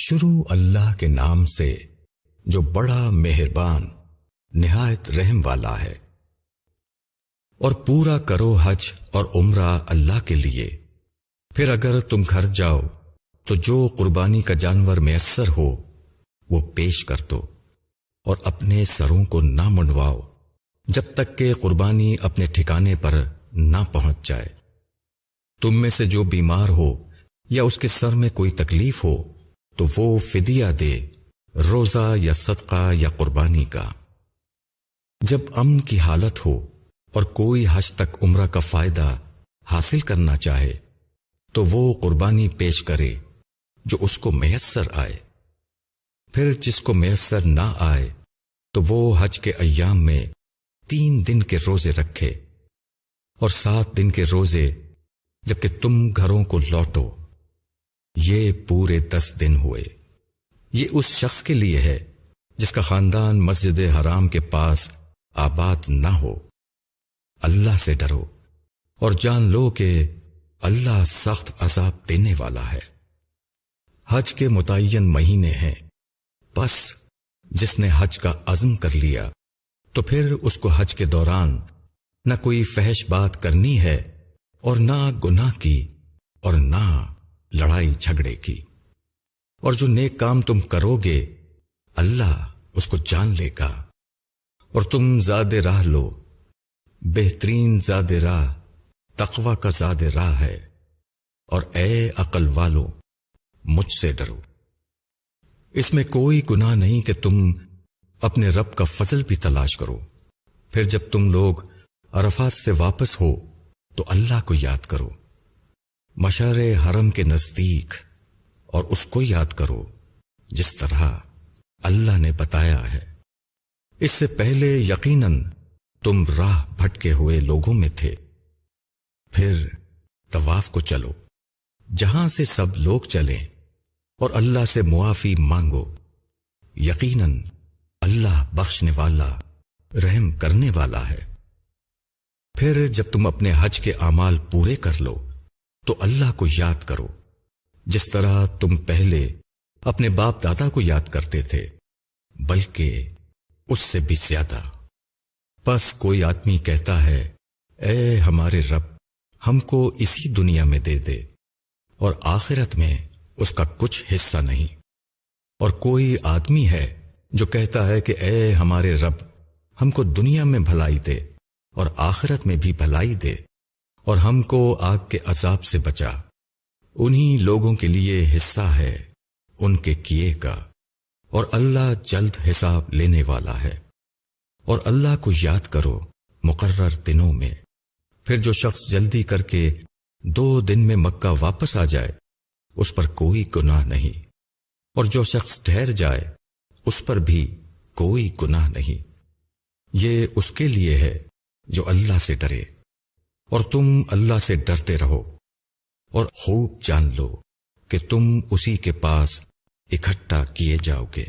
شروع اللہ کے نام سے جو بڑا مہربان نہایت رحم والا ہے۔ اور پورا کرو حج اور عمرہ اللہ کے لیے، پھر اگر تم گھر جاؤ تو جو قربانی کا جانور میسر ہو وہ پیش کر دو، اور اپنے سروں کو نہ منڈواؤ جب تک کہ قربانی اپنے ٹھکانے پر نہ پہنچ جائے۔ تم میں سے جو بیمار ہو یا اس کے سر میں کوئی تکلیف ہو تو وہ فدیہ دے، روزہ یا صدقہ یا قربانی کا۔ جب امن کی حالت ہو اور کوئی حج تک عمرہ کا فائدہ حاصل کرنا چاہے تو وہ قربانی پیش کرے جو اس کو میسر آئے۔ پھر جس کو میسر نہ آئے تو وہ حج کے ایام میں 3 دن کے روزے رکھے اور 7 دن کے روزے جبکہ تم گھروں کو لوٹو۔ یہ پورے 10 دن ہوئے۔ یہ اس شخص کے لیے ہے جس کا خاندان مسجد حرام کے پاس آباد نہ ہو۔ اللہ سے ڈرو اور جان لو کہ اللہ سخت عذاب دینے والا ہے۔ حج کے متعین مہینے ہیں، بس جس نے حج کا عزم کر لیا تو پھر اس کو حج کے دوران نہ کوئی فحش بات کرنی ہے اور نہ گناہ کی اور نہ لڑائی جھگڑے کی۔ اور جو نیک کام تم کرو گے اللہ اس کو جان لے گا۔ اور تم زاد راہ لو، بہترین زاد راہ تقوی کا زاد راہ ہے، اور اے عقل والو مجھ سے ڈرو۔ اس میں کوئی گناہ نہیں کہ تم اپنے رب کا فضل بھی تلاش کرو۔ پھر جب تم لوگ عرفات سے واپس ہو تو اللہ کو یاد کرو، مشعر حرم کے نزدیک، اور اس کو یاد کرو جس طرح اللہ نے بتایا ہے۔ اس سے پہلے یقیناً تم راہ بھٹکے ہوئے لوگوں میں تھے۔ پھر طواف کو چلو جہاں سے سب لوگ چلیں، اور اللہ سے معافی مانگو، یقیناً اللہ بخشنے والا رحم کرنے والا ہے۔ پھر جب تم اپنے حج کے اعمال پورے کر لو تو اللہ کو یاد کرو جس طرح تم پہلے اپنے باپ دادا کو یاد کرتے تھے، بلکہ اس سے بھی زیادہ۔ پس کوئی آدمی کہتا ہے اے ہمارے رب ہم کو اسی دنیا میں دے دے، اور آخرت میں اس کا کچھ حصہ نہیں۔ اور کوئی آدمی ہے جو کہتا ہے کہ اے ہمارے رب ہم کو دنیا میں بھلائی دے اور آخرت میں بھی بھلائی دے، اور ہم کو آگ کے عذاب سے بچا۔ انہی لوگوں کے لیے حصہ ہے ان کے کیے کا، اور اللہ جلد حساب لینے والا ہے۔ اور اللہ کو یاد کرو مقرر دنوں میں۔ پھر جو شخص جلدی کر کے 2 دن میں مکہ واپس آ جائے اس پر کوئی گناہ نہیں، اور جو شخص ٹھہر جائے اس پر بھی کوئی گناہ نہیں۔ یہ اس کے لیے ہے جو اللہ سے ڈرے، اور تم اللہ سے ڈرتے رہو، اور خوب جان لو کہ تم اسی کے پاس اکٹھا کیے جاؤ گے۔